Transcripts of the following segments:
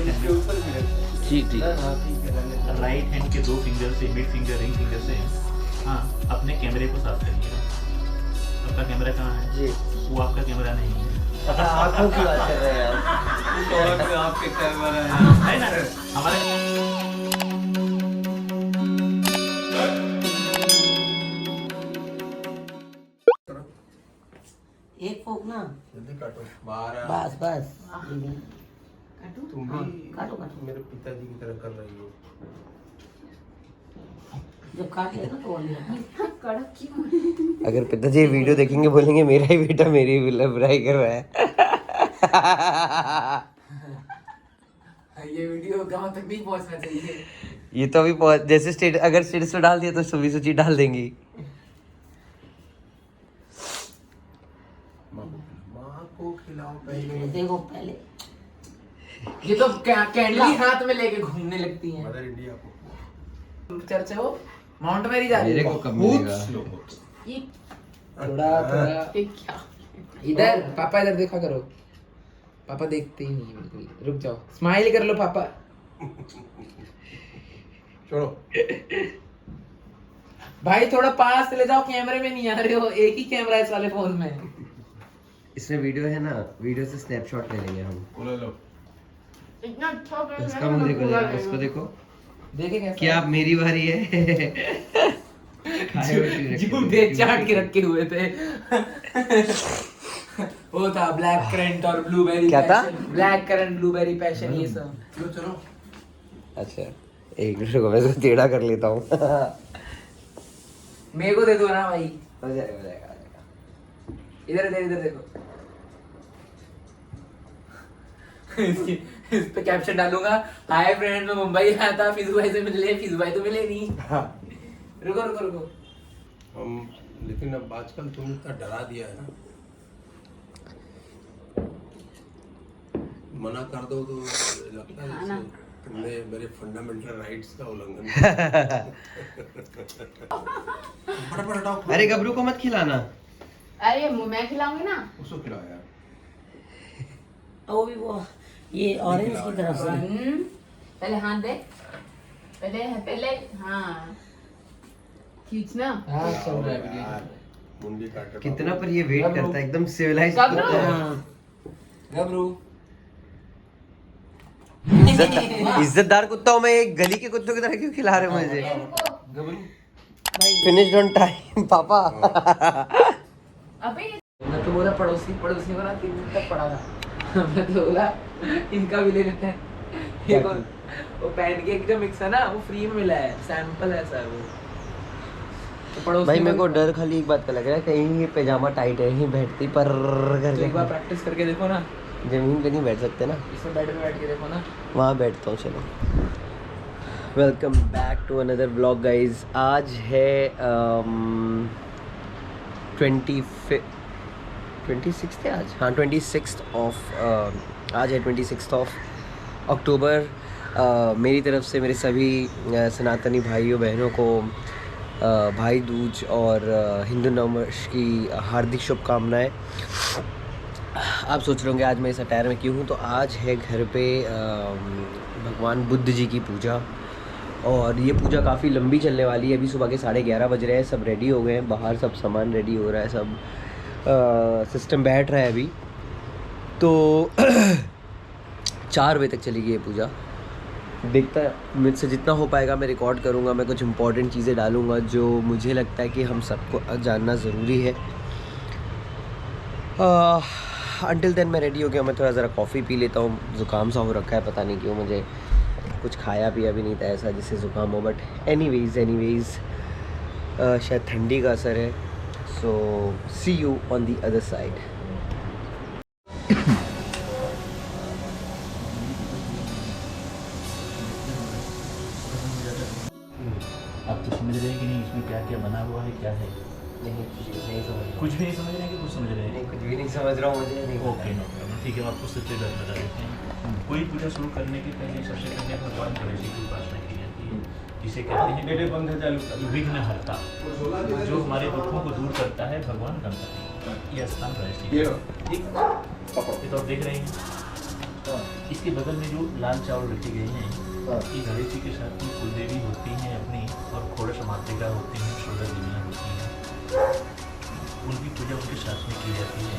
जी जी। Right hand के 2 finger से, mid finger, ring finger से हाँ अपने कैमरे को साफ करिएगा। आपका कैमरा कहाँ है? जी। वो आपका कैमरा नहीं है। आँखों की बात कर रहे हैं आप। आपके कैमरा है ना हमारे एक फोक ना जल्दी काटो। 12 बस बस तुम भी काटो काटो मेरे पिताजी की तरह कर रही हो। जब काट लेगा ना तो और नहीं कड़क क्यों? अगर पिताजी ये वीडियो देखेंगे बोलेंगे मेरा ही बेटा मेरी बुराई कर रहा है। ये वीडियो गांव तक नहीं पहुंचना चाहिए। ये तो अभी जैसे अगर स्टेटस पे डाल दिया तो सुबह सूची डाल देंगी। माँ को खिलाओ पहले। देखो पहले ये तो कैंडली हाथ में लेके घूमने लगती हैं। मदर इंडिया को चर्चा हो माउंट मैरी जा रही है। मेरे को कब मिलेगा? ये थोड़ा थोड़ा ये क्या? इधर पापा इधर देखा करो। पापा देखते ही नहीं बिल्कुल। रुक जाओ, स्माइल कर लो पापा। छोड़ो। भाई थोड़ा पास ले जाओ, कैमरे में नहीं आ रहे हो। एक ही कैमरा है इस वाले फोन में। इसमें वीडियो है ना, वीडियो से स्नैपशॉट ले लेंगे हम। बोलो लो। इतना अच्छा बन रहा उसका है, मुंह मैं देखो, पूरा देखो उसको देखो। देखे कैसा? क्या अब मेरी बारी है? खाए हुए क्यों रखे जूते हुए? चाट के रखे हुए थे। वो था ब्लैक करंट और ब्लूबेरी। क्या था? ब्लैक करंट, ब्लूबेरी पैशन, ये सब। चलो चलो। अच्छा एक दूसरे को मैं इसको टेढ़ा कर लेता हूँ। मेरे को दे दो ना भाई। हो जाएगा हो जाएगा। इधर इधर देखो। इस पे कैप्शन डालूंगा, हाय फ्रेंड मैं मुंबई आया था, फिजू भाई से मिले। फिजू भाई तो मिले नहीं। रुको रुको रुको। लेकिन अब आजकल तुमने इतना डरा दिया है ना, मना कर दो तो लगता है जैसे तुमने मेरे फंडामेंटल राइट्स का उल्लंघन फटाफट हटाओ। अरे गबरू को मत खिलाना। अरे मैं खिलाऊंगी ना। उसको खिलाओ यार। वो भी वो ये ऑरेंज की तरफ से पहले हाथ दे। पहले हाँ खींचना। हाँ चल रहा है वीडियो। यार, मुंडी काट रहा कितना पर ये वेट करता है, एकदम सिविलाइज। गबरू। हाँ गबरू इज्जतदार कुत्ता हूँ मैं, एक गली के कुत्तों की तरह क्यों खिला रहे हो मुझे? गबरू फिनिश्ड ऑन टाइम पापा। अबे मैं तो बोला पड़ोसी पड़ोसी को ना 3 दिन तक पड़ा था। मैं तो बोला इनका भी ले लेते हैं। ये वो पैनकेक जो मिक्स है ना, वो फ्री में मिला है, सैंपल ऐसा है वो। तो पड़ोसी भाई मेरे को डर खाली एक बात का लग रहा है, कहीं ये पैजामा टाइट है, यहीं बैठती पर तो करके। एक बार प्रैक्टिस करके देखो ना। जमीन पे नहीं बैठ सकते ना, इसमें बेड में बैठ के देखो ना। वहाँ बैठता हूँ। चलो welcome back to another blog guys. आज है 26 है आज। हाँ 26 ऑफ आज है 26 ऑफ अक्टूबर। मेरी तरफ से मेरे सभी सनातनी भाइयों बहनों को भाई दूज और हिंदू नववर्ष की हार्दिक शुभकामनाएं। आप सोच रहे होंगे आज मैं इस अटायर में क्यों हूँ, तो आज है घर पे भगवान बुद्ध जी की पूजा, और ये पूजा काफ़ी लंबी चलने वाली है। अभी सुबह के 11:30 बज रहे हैं, सब रेडी हो गए हैं, बाहर सब सामान रेडी हो रहा है, सब सिस्टम बैठ रहा है अभी। तो 4 बजे तक चलेगी ये पूजा। देखता है मुझसे जितना हो पाएगा मैं रिकॉर्ड करूँगा। मैं कुछ इंपॉर्टेंट चीज़ें डालूँगा जो मुझे लगता है कि हम सबको जानना ज़रूरी है। अंटिल देन मैं रेडी हो गया। मैं थोड़ा ज़रा कॉफ़ी पी लेता हूँ, ज़ुकाम सा हो रखा है, पता नहीं क्यों। मुझे कुछ खाया पिया भी नहीं था ऐसा जिससे ज़ुकाम हो, बट एनीवेज़ शायद ठंडी का असर है। So see you on the other side. आप तो समझ रहे हैं कि नहीं इसमें क्या क्या बना हुआ है, क्या है? नहीं समझ कुछ भी नहीं समझ रहे हैं कि कुछ समझ रहे हैं? नहीं, कुछ भी नहीं समझ रहा हूँ मुझे नहीं। ओके नो प्रॉब्लम, ठीक है। हम आपको सच्चे बात बता देते हैं। कोई पूजा शुरू करने के पहले सबसे पहले भगवान गणेश जी की उपासना की जाती है, जिसे कहते हैं विघ्नहर्ता, जो हमारे दुखों को दूर करता है। भगवान गणपति ये स्थान गणेश जी। ये तो आप देख रहे हैं। हाँ। इसके बगल में जो लाल चावल रखे गए हैं, हाँ। ये गणेश जी के साथ में कुलदेवी होती हैं अपनी, और खोड़स मातृका होती हैं, 16 देवियाँ होती हैं। उनकी पूजा उनके साथ में की जाती है,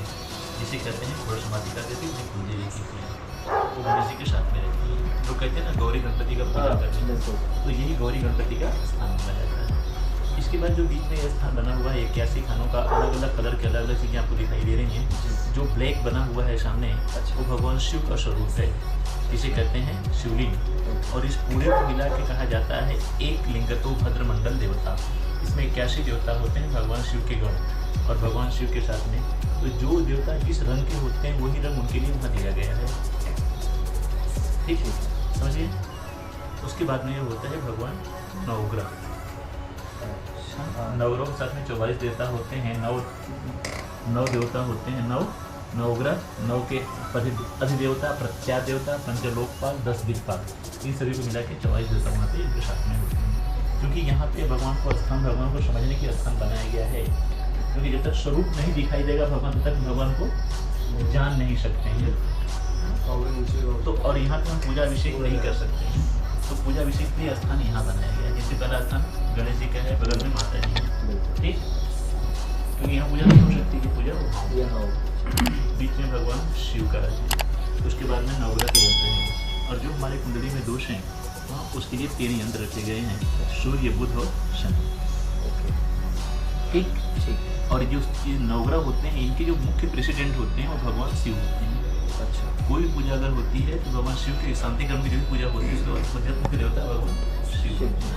जिसे कहते हैं खोड़स मातृका कहते हैं, अपनी कुलदेवी की पूजा वो गणेश जी के साथ में रहती है। लोग कहते हैं ना गौरी गणपति का पूजा करते हैं, तो यही गौरी गणपति का स्थान माना जाता है। इसके बाद जो बीच में यह स्थान बना हुआ है 81 खानों का, अलग अलग कलर के अलग अलग चीज़ें आपको दिखाई दे रही हैं। जो ब्लैक बना हुआ है सामने, वो भगवान शिव का स्वरूप है, इसे कहते हैं शिवलिंग। और इस पूरे को मिला के कहा जाता है एक लिंगतो भद्रमंडल देवता। इसमें 81 देवता होते हैं भगवान शिव के गण, और भगवान शिव के साथ में तो जो देवता जिस रंग के होते हैं वही रंग उनके लिए वहाँ दिया गया है। ठीक है, समझिए। उसके बाद में ये होता है भगवान नवग्रह। नवग्रह के साथ में 24 देवता होते हैं, नौ देवता होते हैं, नवग्रह, नौ के अधिदेवता, प्रत्याद देवता, पंचलोकपाल, 10 दिक्पाल, इन सभी को मिला के 24 देवता वहाँ पे इनके साथ में होते हैं। क्योंकि यहाँ पे भगवान को स्थान, भगवान को समझने के स्थान बनाया गया है। क्योंकि जब तक स्वरूप नहीं दिखाई देगा भगवान, तब तक भगवान को जान नहीं सकते हैं। तो और यहाँ पे हम पूजा अभिषेक नहीं कर सकते हैं, तो पूजा अभिषेक के लिए स्थान यहाँ बनाया गया है। जिससे पहला स्थान गणेश जी का है, बगल में माता जी है, ठीक। क्योंकि यहाँ पूजा नहीं हो सकती कि पूजा हो, बीच में भगवान शिव का है। उसके बाद में नवग्रह के बनते हैं, और जो हमारे कुंडली में दोष हैं वहाँ उसके लिए 3 यंत्र रखे गए हैं, सूर्य, बुध और शनि, ठीक। और जो नवग्रह होते हैं, इनके जो मुख्य प्रेसिडेंट होते हैं वो भगवान शिव होते हैं। अच्छा, कोई पूजा अगर होती है तो भगवान शिव के शांति कर्म की जो भी पूजा होती है उसके मुख्य देवता भगवान शिव होते हैं।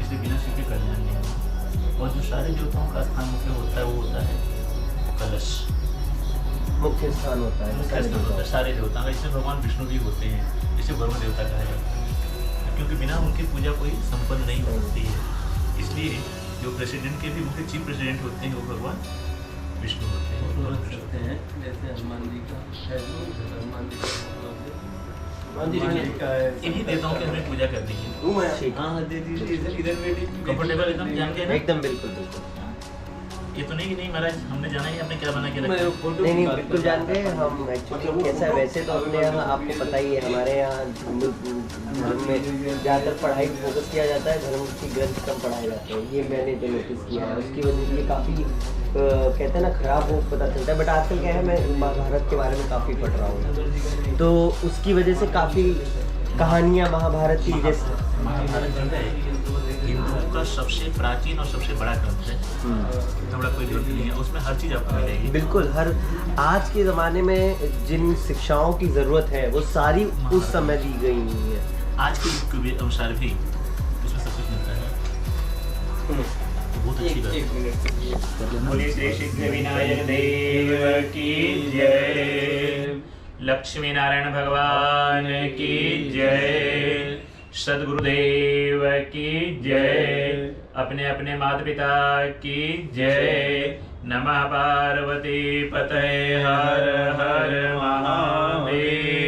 इसलिए बिना शिव के कल्याण नहीं होगा। और जो सारे देवताओं का स्थान मुख्य होता है वो होता है कलश, मुख्य स्थान होता है, मुख्य स्थान होता है सारे देवताओं का। इसमें भगवान विष्णु भी होते हैं, इसे वरुण देवता कहा जाता है, क्योंकि बिना उनकी पूजा कोई संपन्न नहीं हो सकती है। इसलिए जो प्रेसिडेंट के भी मुख्य चीफ प्रेसिडेंट होते हैं वो भगवान विष्णु होते हैं। तो रख सकते हैं जैसे हनुमान जी का है, हनुमान जी का है, इन्हीं देवताओं की हमें पूजा करनी है। ठीक। हाँ दे दीजिए, इधर बैठिए। कंफर्टेबल एकदम, जान के ना? एकदम बिल्कुल बिल्कुल। ये तो नहीं कि नहीं महाराज हमने जाना ही, आपने क्या बना के रखा मैं है? फोटो नहीं बिल्कुल जानते हैं हम। एक्चुअली कैसा है, वैसे तो अपने यहाँ आपको पता ही है, हमारे यहाँ धर्म में ज़्यादातर पढ़ाई फोकस किया जाता है, धर्म की ग्रंथ कम पढ़ाए जाते हैं, ये मैंने जो नोटिस किया है। उसकी वजह से ये काफ़ी कहते हैं ना खराब हो पता चलता है। बट आजकल क्या है, मैं महाभारत के बारे में काफ़ी पढ़ रहा हूँ, तो उसकी वजह से काफ़ी कहानियाँ महाभारत की जैसे महाभारत जो है हिंदुओं का सबसे प्राचीन और सबसे बड़ा ग्रंथ है, इतना बड़ा कोई ग्रंथ नहीं है, उसमें हर चीज़ आपको मिलेगी। बिल्कुल, हर आज के ज़माने में जिन शिक्षाओं की ज़रूरत है वो सारी उस समय दी गई हुई है। आज के युग के अनुसार भी उसमें सब कुछ मिलता है, तो बहुत अच्छी बात है। बोलिए श्री सिद्धि विनायक देव की जय, लक्ष्मी नारायण भगवान की जय, सदगुरुदेव की जय, अपने अपने माता पिता की जय। नमः पार्वती पतये हर हर महादेव।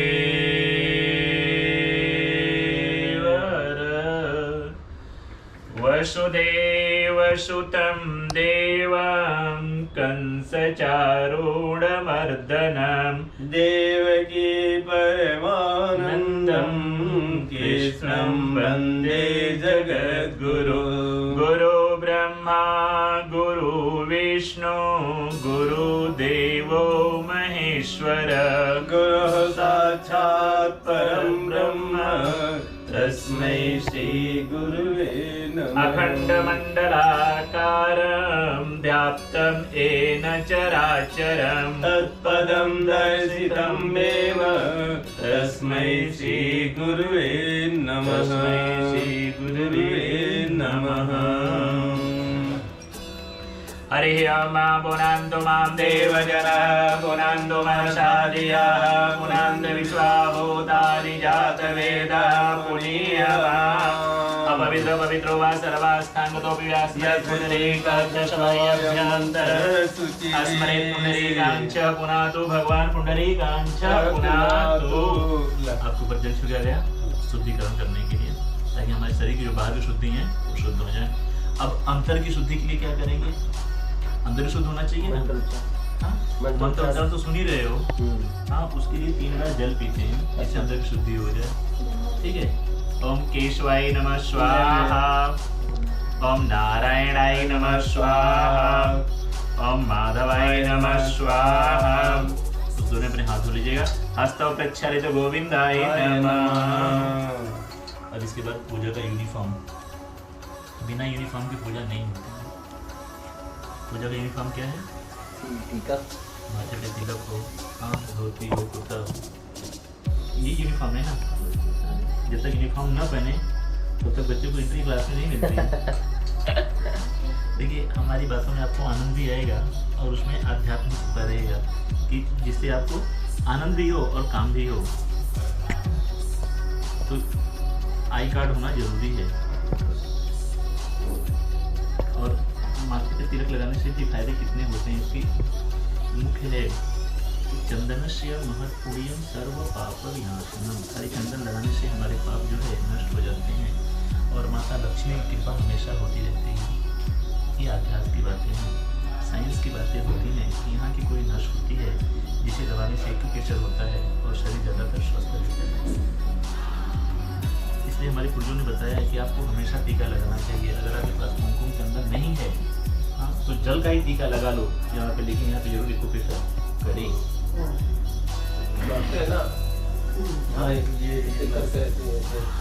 वसुदेव सुतं देवं कंसचारूढमर्दनं देवकी परमानंदं कृष्णं वन्दे जगद्गुरु। गुरु ब्रह्मा गुरु विष्णु गुरुदेवो महेश्वर, गुरुः साक्षात् परं ब्रह्म तस्मै श्री गुरुवे नमः। अखण्डमण्डलाकारं व्याप्तं येन चराचरं तत्पदं दर्शितं मेव तस्मै श्री गुरुवे नमः। तस्मै श्री गुरुवे नमः। हरिः ओम पुनन्तु मां देवजनः पुनन्तु मनसादियाः पुनन्तु विश्वाभूतानि जातवेदः पुनीयवान्। अपवित्र पवित्रो वा सर्वास्थाङ्गतोऽपि व्यास्यात्पुण्डरीकाक्षसमयभ्यन्तरं अस्मरेत् पुण्डरीकाञ्च पुनातु भगवान पुण्डरीकाञ्च पुनातु। आपको ऊपर जल छू गया शुद्धिकरण करने के लिए, ताकि हमारे शरीर की जो बाहर की शुद्धि है वो शुद्ध हो जाए। अब अंतर की शुद्धि के लिए क्या करेंगे? अंदर शुद्ध होना चाहिए ना, हाँ, मंत्रोच्चारण तो सुन ही रहे हो। हाँ, उसके लिए 3 बार जल पीते हैं जिससे अंदर की शुद्धि हो जाए। ठीक है। ओम केशवाय नमः स्वाहा, ओम नारायणाय नमः स्वाहा, ओम माधवाय नमः स्वाहा। तो दोनों अपने हाथ धो लीजिएगा। हस्तौ प्रक्षालित गोविंदाय नमः। अब इसके बाद पूजा का यूनिफॉर्म, बिना यूनिफॉर्म की पूजा नहीं होती। पूजा का यूनिफॉर्म क्या है? टीका, माथे पे तिलक हो, धोती हो, कुर्ता हो, ये यूनिफॉर्म है ना। जब तक यूनिफॉर्म ना पहने तब तक बच्चे को एंट्री क्लास में नहीं मिलती है। देखिए, हमारी बातों में आपको आनंद भी आएगा और उसमें आध्यात्म छुपा रहेगा कि जिससे आपको आनंद भी हो और काम भी हो। तो आई कार्ड होना जरूरी है। और माथे पे तिलक लगाने से भी फायदे कितने होते हैं इसकी मुख्य है चंदनस्य महत्पुण्यम सर्व पाप विनाशनम। खाली चंदन लगाने से हमारे पाप जो है नष्ट हो जाते हैं और माता लक्ष्मी की कृपा हमेशा होती रहती है। ये आध्यात्म की बातें हैं, साइंस की बातें होती हैं कि यहाँ की कोई नश होती है जिसे दबाने से एक्यूप्रेशर होता है और शरीर ज़्यादातर स्वस्थ रहता है। इसलिए हमारे पूर्वजों ने बताया है कि आपको हमेशा टीका लगाना चाहिए। अगर आपके पास कुमकुम चंदन नहीं है, हाँ, तो जल का ही टीका लगा लो। यहाँ पे लेकिन यहाँ पे जरूर एक्यूप्रेशर करें। बात है ना। हाँ, ये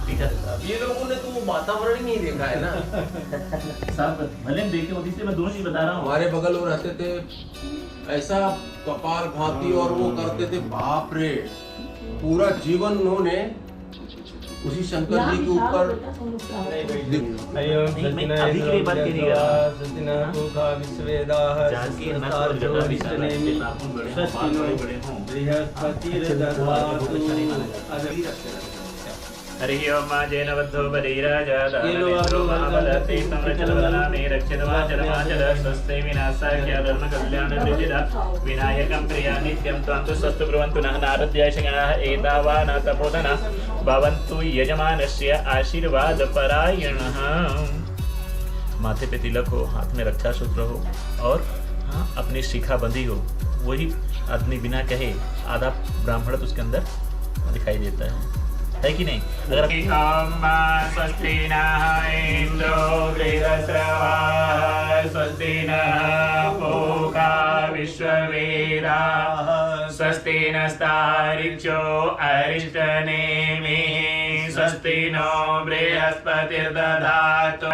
ठीक है। ये लोगों ने तो वो वातावरण ही नहीं देखा है ना। साहब भले देखे होती से मैं दोनों चीज बता रहा हूँ। हमारे बगल वो रहते थे, ऐसा कपाल भाती और वो करते थे, बाप रे। पूरा जीवन उन्होंने उसी शंकर जी के ऊपर अभी के लिए बात करिएगा। जानकी नस्ल जटा विशाला इसके नाखून बड़े हों, बाल बड़े बड़े हों। हरि ओम जैन बद्धो बलिराजा दानवेन्द्रो महाबलते संरक्षणवदनामे रक्षितवाचरमाचर स्वस्ते विनाशाख्य धर्म कल्याण द्विजिदा विनायकं प्रिया नित्यं त्वं तु स्वस्तु ब्रुवन्तु नः नारद्याशगाः एतावा न तपोधना भवन्तु यजमानस्य आशीर्वाद परायणः। माथे पे तिलक हो, हाथ में रक्षा सूत्र हो और हाँ, अपनी शिखा बंधी हो। वही आदमी बिना कहे आधा ब्राह्मण उसके अंदर दिखाई देता है कि नहीं? अगर स्वस्ति नः इंद्रो वृहस्रवः स्वस्ति नः पूषा विश्ववेदाः स्वस्ति नस्तार्क्ष्यो अरिष्टनेमिः स्वस्ति नो बृहस्पतिर्दधातु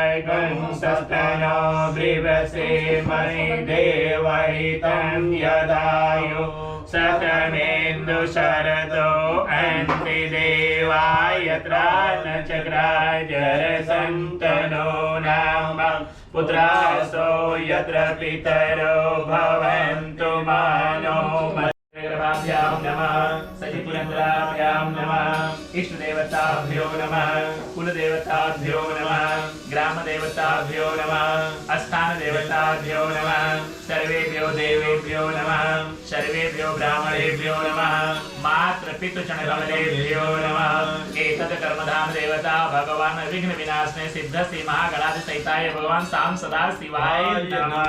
स्वस्ति नो बृहस्पतिर्महि देवहितं यदायु सकमेन्दु शरदो अन्ति देवायत्रा न चक्राजर सन्तनो नाम पुत्रासो यत्र पितरो भवन्तु मानो भ्यां नमः सचिपुरन्द्राभ्यां नमः इष्टदेवताभ्यो नमः कुलदेवताभ्यो नमः ग्रामदेवताभ्यो नमः स्थानदेवताभ्यो नमः सर्वेभ्यो देवेभ्यो नमः सर्वेभ्यो ब्राह्मणेभ्यो नमः मातृपितृचरणकमलेभ्यो नमः एतत् कर्मधाम देवता भगवान् विघ्न विनाशने सिद्धस्ति महागणाधिसहिताय भगवान् साम सदा शिवाय नमः।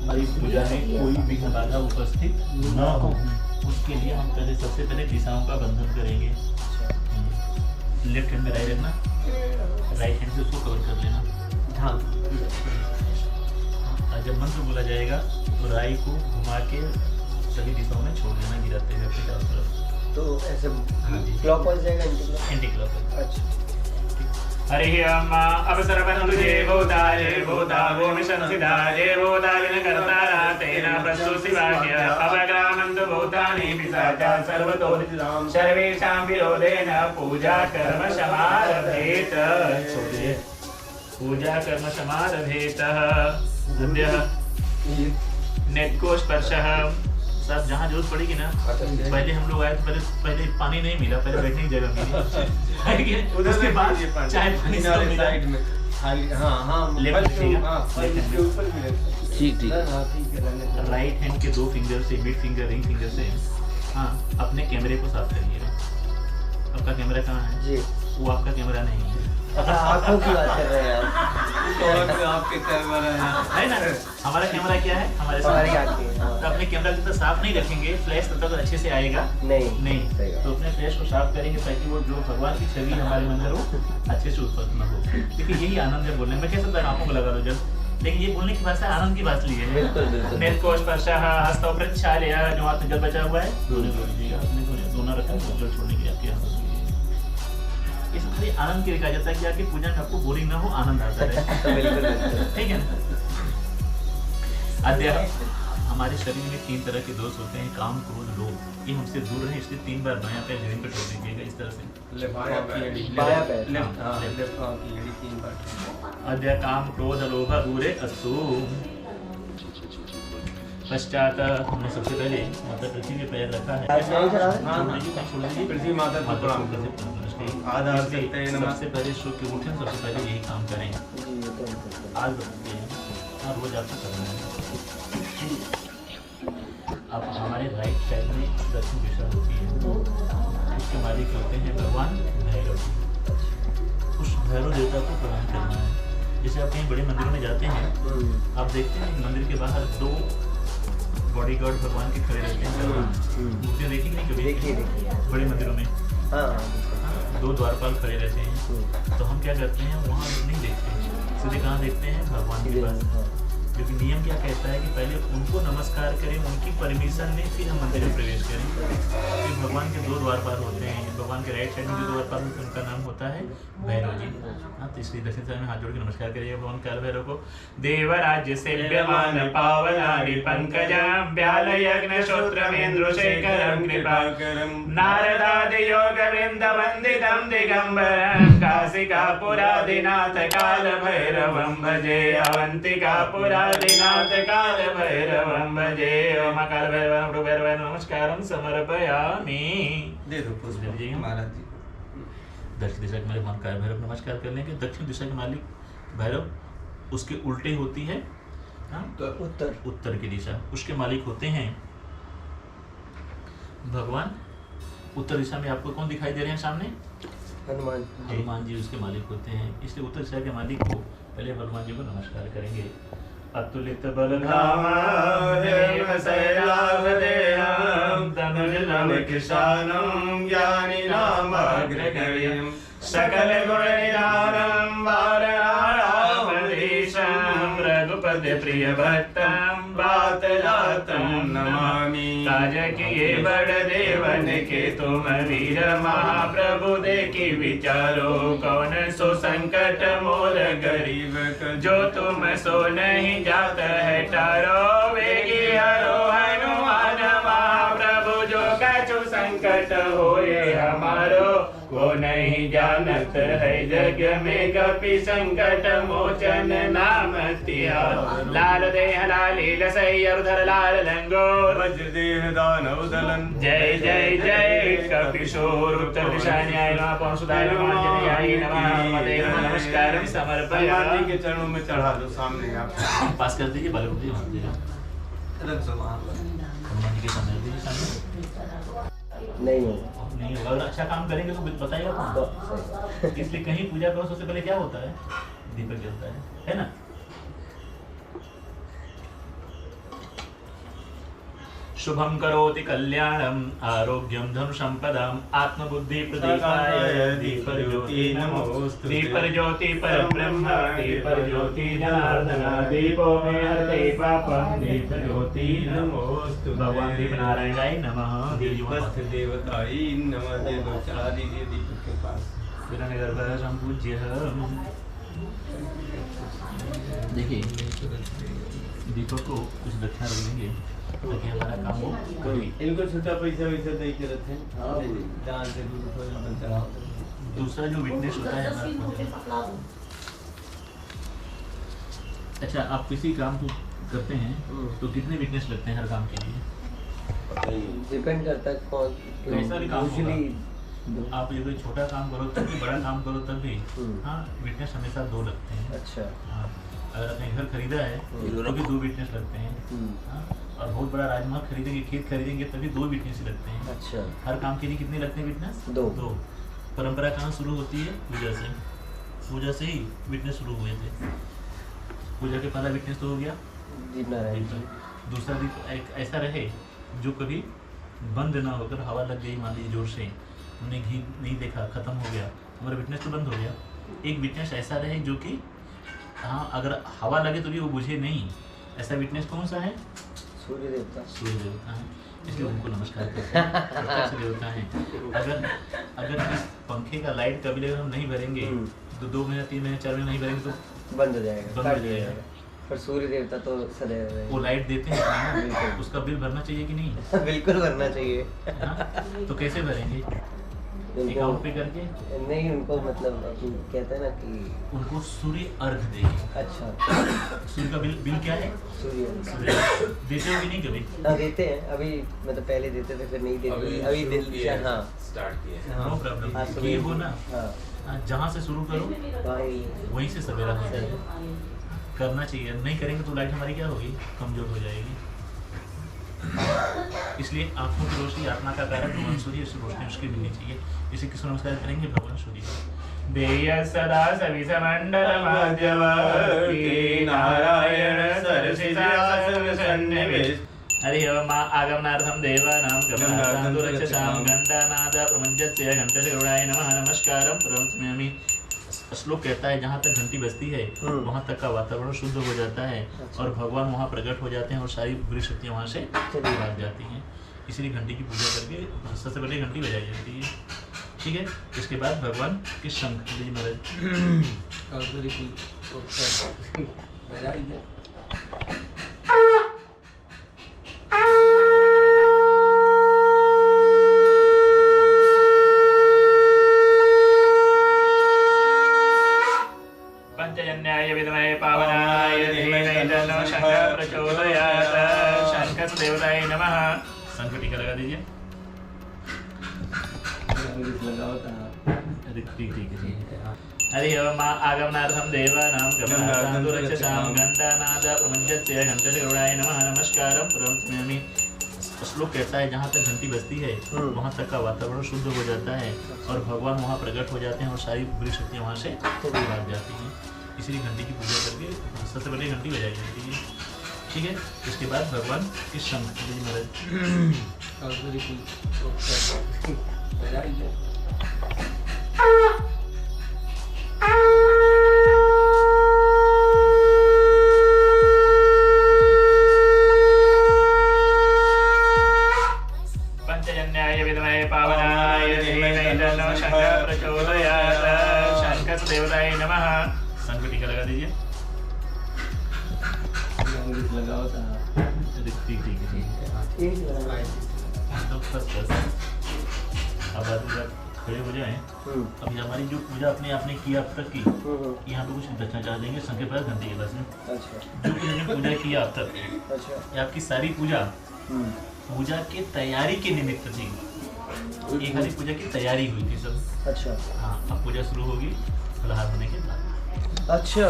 हमारी पूजा में कोई विघ्न बाधा उपस्थित न हो, उसके लिए हम पहले सबसे पहले दिशाओं का बंधन करेंगे। लेफ्ट हैंड में राइट रखना, राइट हैंड से उसको कवर कर लेना। हाँ, और जब मंत्र बोला जाएगा तो राई को घुमा के सभी दिशाओं में छोड़ देना, गिराते हुए अपने चारों तरफ। तो ऐसे हाँ जी, क्लॉकवाइज जाएगा, एंटी क्लॉकवाइज। अच्छा। हरि ओम अवसरवन्तु ये भूता भूमि संस्थिता ये भूता विनकर्तारा तेन प्रस्तु शिवाज्ञ अवग्रामन्तु भूतानि पिशाचा सर्वतो सर्वेषां विरोधेन पूजा कर्म समारभेत। पूजा कर्म समारभेत। अद्य नेत्को स्पर्शः साहब जहाँ जरूरत पड़ेगी ना, पहले हम लोग आए तो पहले पानी नहीं मिला, पहले बैठने की जगह मिली, उसके बाद चाय पानी सब मिला। ठीक ठीक। राइट हैंड के 2 फिंगर से, मिड फिंगर, रिंग फिंगर से हाँ अपने कैमरे को साफ करिए। आपका कैमरा कहाँ है जी? वो आपका कैमरा नहीं है। अच्छा, आँखों की बात कर रहे हैं आप? आपके कैमरा है ना, हमारा कैमरा क्या है, हमारे हमारी साथ। आँखें, हाँ। तो अपने कैमरा को तो साफ नहीं रखेंगे, फ्लैश तब तक अच्छे से आएगा नहीं नहीं। सही बात। तो अपने फ्लैश को साफ करेंगे ताकि वो जो भगवान की छवि हमारे अंदर हो अच्छे से उत्पन्न हो। देखिए यही आनंद है बोलने में। मैं कह सकता हूँ आंखों को लगा दो जब, लेकिन ये बोलने की भाषा आनंद की बात ली है। बिल्कुल बिल्कुल। नेत्र स्पर्शः हस्तौ प्रक्षालय, जो हाथ में जल बचा हुआ है दोनों जोड़ लीजिएगा, अपने दोनों रखें, जल छोड़ने के लिए आपके हाथ। ये सब खाली आनंद के लिए कहा जाता है कि आपकी पूजा में आपको बोरिंग ना हो, आनंद आता रहे। बिल्कुल बिल्कुल। ठीक है ना। अध्याय हमारे शरीर में 3 तरह के दोष होते हैं, काम, क्रोध, लोभ। ये हमसे दूर रहे, इसलिए 3 बार बायां पैर जमीन पर ठोक दीजिएगा इस तरह से। बायां पैर। अद्य काम, क्रोध, लोभ दूरे अस्तु। पश्चात हमने सबसे पहले माता पृथ्वी पे पैर रखा है। पृथ्वी माता को प्रणाम करो। आधा सबसे पहले सो के उठे, सबसे पहले यही काम करें। आज बताते हैं, रोज आपको करना है। अब हमारे राइट साइड में दक्षिण दिशा होती है, उसके मालिक होते हैं भगवान भैरव। उस भैरव देवता को प्रणाम करना है। जैसे आप कहीं बड़े मंदिरों में जाते हैं, आप देखते हैं मंदिर के बाहर 2 बॉडीगार्ड भगवान के खड़े रहते हैं। मूर्तियाँ देखी नहीं कभी? देखिए बड़े मंदिरों में हाँ 2 द्वारपाल खड़े रहते हैं। तो हम क्या करते हैं, वहाँ नहीं देखते, सीधे कहाँ देखते हैं, भगवान के पास। क्योंकि नियम क्या कहता है कि पहले उनको नमस्कार करें, उनकी परमिशन लें, फिर हम मंदिर में प्रवेश करें। फिर भगवान के 2 द्वारपाल होते हैं। भगवान के राइट साइड में जो द्वारपाल होते हैं उनका नाम होता है भैरव जी। हाँ, तो इसलिए दक्षिण साइड में हाथ जोड़ के नमस्कार करिए भगवान काल भैरव को। देवराज्य सेव्यमान पावनानि पंकजं व्यालयग्न श्रोत्रमेन्द्रशेखरं कृपाकरं नारदादि योग वृंद वंदितं दिगंबरं काशिकापुरादिनाथ काल भैरवं भजे अवंतिकापुरादिनाथ काल भैरवं भजे। ओम काल भैरव नमस्कारं समर्पयामि। दे दो पुष्प महाराज जी। दक्षिण दिशा के मालिक भगवान काल भैरव नमस्कार कर लेंगे। दक्षिण दिशा के मालिक भैरव, उसके उल्टे होती है उत्तर की दिशा, उसके मालिक होते हैं भगवान। उत्तर दिशा में आपको कौन दिखाई दे रहे हैं सामने? हनुमान जी उसके मालिक होते हैं। इसलिए उत्तर दिशा के मालिक को पहले भगवान जी को नमस्कार करेंगे। अतुलित बलधामा हेम शैलावदेहं तनुजं किशानं ज्ञानिनां अग्रगण्यं सकल गुण निधानं वाराणसीं रघुपति प्रिय भक्तं वातजातं नमामि। काज किए बड़ देवन के तुम वीर महाप्रभु देखी विचारो कौन सो संकट मोर गरीब जो तुम सो नहीं जात है टारो वेगी हरो हनुमान महाप्रभु जो कछु संकट होए हमारो को नहीं जानत है जग में कपि संकट मोचन नाम तिहारो। लाल देह लालील सैयधर लाल लंगोर वज्र देह दानव दलन। जय जय जय कपिशोर उत्तर दिशा न्याय नमः सुधाय नमः नमस्कारं समर्पयामि। के चरणों में चढ़ा दो सामने आप। पास कर दीजिए बालू जी वहाँ दीजिए रख दो वहाँ पर। हनुमान जी के सामने दीजिए सामने। नहीं नहीं होगा, अगर अच्छा काम करेंगे तो बताइएगा कौन। इसलिए कहीं पूजा करो सबसे पहले क्या होता है, दीपक जलता है ना। शुभम करोति कल्याणम आरोग्यम धन संपदाम आत्मबुद्धि प्रदीपाय दीपर ज्योति नमोस्तुते। दीपर ज्योति परम ब्रह्म दीपर ज्योति जनार्दन दीपो मे हरते पापम दीपर ज्योति नमोस्तुते। भगवान दीप नारायणाय नमः। दीपस्थ देवताय नमः। दे दो चढ़ा दीजिए दीपक के पास। विरनगर्भ संपूज्य। देखिए दीपक को कुछ दक्षिणा रख देंगे ताकि हमारा काम हो कभी। इनको छोटा पैसा वैसा दे के रखें जान से दूर चढ़ाओ। दूसरा जो विटनेस होता है हमारा। अच्छा, आप किसी काम को करते हैं तो कितने विटनेस लगते हैं हर काम के लिए? डिपेंड करता है कौन कैसा भी काम होगा। यूजुअली। आप ये कोई छोटा काम करो तब भी, बड़ा काम करो तब भी, हम्म। हाँ विटनेस हमेशा 2 लगते हैं। अच्छा। हाँ, अगर अपने घर खरीदा है तो भी 2 विटनेस लगते हैं। हाँ, और बहुत बड़ा राजमहल खरीदेंगे, खेत खरीदेंगे तभी 2 विटनेस लगते हैं। अच्छा। हर काम के लिए कितने लगते हैं विटनेस? 2। परंपरा कहाँ शुरू होती है? पूजा से। पूजा से ही विटनेस शुरू हुए थे। पूजा के पहला विटनेस तो हो गया दीप नारायण जी। दूसरा भी एक ऐसा रहे जो कभी बंद ना होकर हवा लग गई मान लीजिए जोर से, हमने घी नहीं देखा, खत्म हो गया, हमारा विटनेस तो बंद हो गया। एक विटनेस ऐसा रहे जो कि हाँ अगर हवा लगे तो भी वो बुझे नहीं, ऐसा विटनेस कौन सा है? सूर्य देवता। सूर्य देवता है, इसलिए उनको नमस्कार करते हैं। प्रकाश देवता है। अगर इस पंखे का लाइट कभी अगर हम नहीं भरेंगे तो 2 महीने 3 महीने 4 महीने नहीं भरेंगे तो बंद हो जाएगा, बंद हो काट दिया जाएगा। जाएगा। पर सूर्य देवता तो सदैव रहेंगे। वो लाइट देते हैं बिल्कुल। उसका बिल भरना चाहिए कि नहीं? बिल्कुल भरना चाहिए। हाँ? तो कैसे भरेंगे? अकाउंट पे करके? नहीं, उनको मतलब कहते हैं ना कि उनको सूर्य अर्घ देंगे। अच्छा। सूर्य का बिल क्या है? सूर्य सूर्य देते हो कि नहीं कभी? हाँ देते हैं, अभी मतलब पहले देते थे फिर नहीं देते, अभी दिल। हाँ स्टार्ट किए। No problem. हाँ, ये हो ना, हाँ जहाँ से शुरू करो भाई। वहीं से सवेरा हो जाएगा। करना चाहिए, नहीं करेंगे तो लाइट हमारी क्या होगी? कमजोर हो जाएगी। इसलिए आंखों की रोशनी आत्मा का कारण भगवान सूर्य से रोशनी उसकी मिलनी चाहिए। इसे किस नमस्कार करेंगे? भगवान सूर्य को। देय सदा सविस मंडल मध्यवर्ती नारायण सरसिजासन सन्निवेश। हरि ओम आगमनार्थम देवानां गमनार्थं दुरक्षसां घंटानाद प्रमज्जस्य घंटस्य गरुडाय नमः नमस्कारं प्रवक्ष्यामि। श्लोक कहता है जहाँ तक घंटी बजती है वहाँ तक का वातावरण शुद्ध हो जाता है और भगवान वहाँ प्रकट हो जाते हैं और सारी बुरी शक्तियाँ वहाँ से भाग जाती हैं। इसलिए घंटी की पूजा करके सबसे पहले घंटी बजाई जाती है। ठीक है, इसके बाद भगवान के शंख जी पंचजन्याय विद्महे पावनाय धीमहि तन्नो शंखः प्रचोदयात्। शंकर देवताय नमः। शंख टीका लगा दीजिए। हरि ओम आगमनार्थं देवानां गमनार्थं दुरक्षसां घंटानाद प्रमज्जस्य घंटस्य गरुडाय नमः नमस्कारं प्रवक्ष्यामि। श्लोक कहता है जहाँ तक घंटी बजती है वहाँ तक का वातावरण शुद्ध हो जाता है और भगवान वहाँ प्रकट हो जाते हैं और सारी बुरी शक्तियाँ वहाँ से भाग जाती हैं। इसलिए घंटी की पूजा करके सबसे पहले घंटी बजाई जाती है। ठीक है, इसके बाद भगवान के शंख जी पंचजन्याय विद्महे पावनाय धीमहि तन्नो शंखः प्रचोदयात्। शंकर देवताय नमः। शंख टीका लगा दीजिए। अब जब खड़े हो जाएं, अभी हमारी जो पूजा अपने आपने किया अब तक की, यहाँ पे कुछ दक्षिणा चाह देंगे शंख के पास घंटे के पास में। जो भी हमने पूजा किया अब तक, ये आपकी सारी पूजा पूजा की तैयारी के निमित्त थी। ये खाली पूजा की तैयारी हुई थी सब। अच्छा। हाँ, अब पूजा शुरू होगी फलाहार होने के बाद। अच्छा।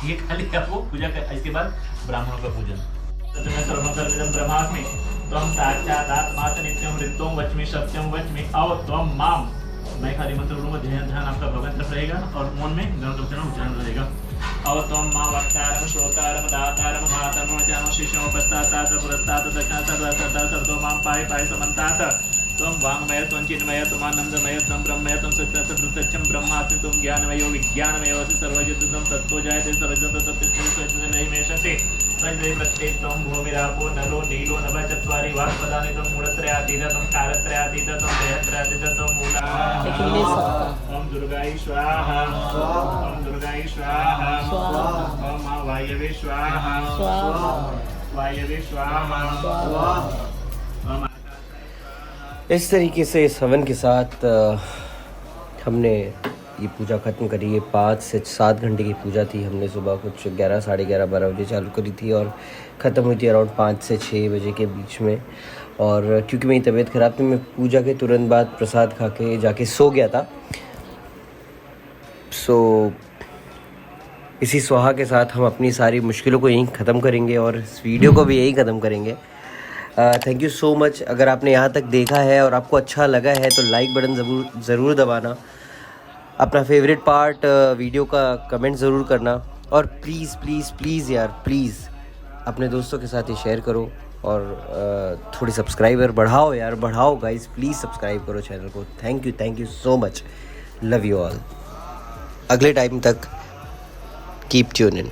ये खाली आपको पूजा कर, इसके बाद ब्राह्मणों का पूजन। सर्वकर्मिदं ब्रह्मास्मि त्वं साक्षात् आत्मात् नित्यं ऋत्वं वच्मि सत्यं वच्मि अव त्वं माम। मैं खाली मंत्र बोलूँगा, ध्यान आपका भगवत तरफ रहेगा और मन में गणोत्तम उच्चारण रहेगा। अव त्वं मां वक्तारं श्रोतारं दातारं मातरं वचानं शिष्यं पश्चात् पुरस्तात् दक्षिणात् सर्वतो मां पाहि समन्तात्। त्वं वाङ्मय त्वं चिन्मय त्वं आनन्दमय त्वं ब्रह्मय त्वं सत्यं ब्रह्मास्मि त्वं ज्ञानमयो विज्ञानमयोऽसि सर्वजगतं तत्त्वो जायते सर्वजगतं नैमेषते। तद्वै प्रत्येक त्वं भूमिरापो नलो नीलो नभ चत्वारि वाक्पदानि त्वं मूढत्रयातीत त्वं कालत्रयातीत त्वं देहत्रयातीत त्वं मूला। ओम दुर्गाय स्वाहा। ओम दुर्गाय स्वाहा। ओम मां वायवे स्वाहा। वायवे स्वाहा। इस तरीके से इस हवन के साथ हमने ये पूजा ख़त्म करी है। 5 से 7 घंटे की पूजा थी। हमने सुबह कुछ 11, साढ़े 11, 12 बजे चालू करी थी और ख़त्म हुई थी अराउंड 5 से 6 बजे के बीच में। और क्योंकि मेरी तबीयत ख़राब थी, मैं पूजा के तुरंत बाद प्रसाद खा के जाके सो गया था। सो इसी सुहा के साथ हम अपनी सारी मुश्किलों को यहीं ख़त्म करेंगे और इस वीडियो को भी यहीं ख़त्म करेंगे। Thank you so much. अगर आपने यहाँ तक देखा है और आपको अच्छा लगा है तो लाइक बटन ज़रूर दबाना। अपना फेवरेट पार्ट वीडियो का कमेंट ज़रूर करना और प्लीज़ प्लीज़ प्लीज़ यार प्लीज़ अपने दोस्तों के साथ ये शेयर करो और थोड़ी सब्सक्राइबर बढ़ाओ यार, बढ़ाओ गाइस, प्लीज़ सब्सक्राइब करो चैनल को। Thank you so much. Love you all. अगले टाइम तक कीप ट्यून इन।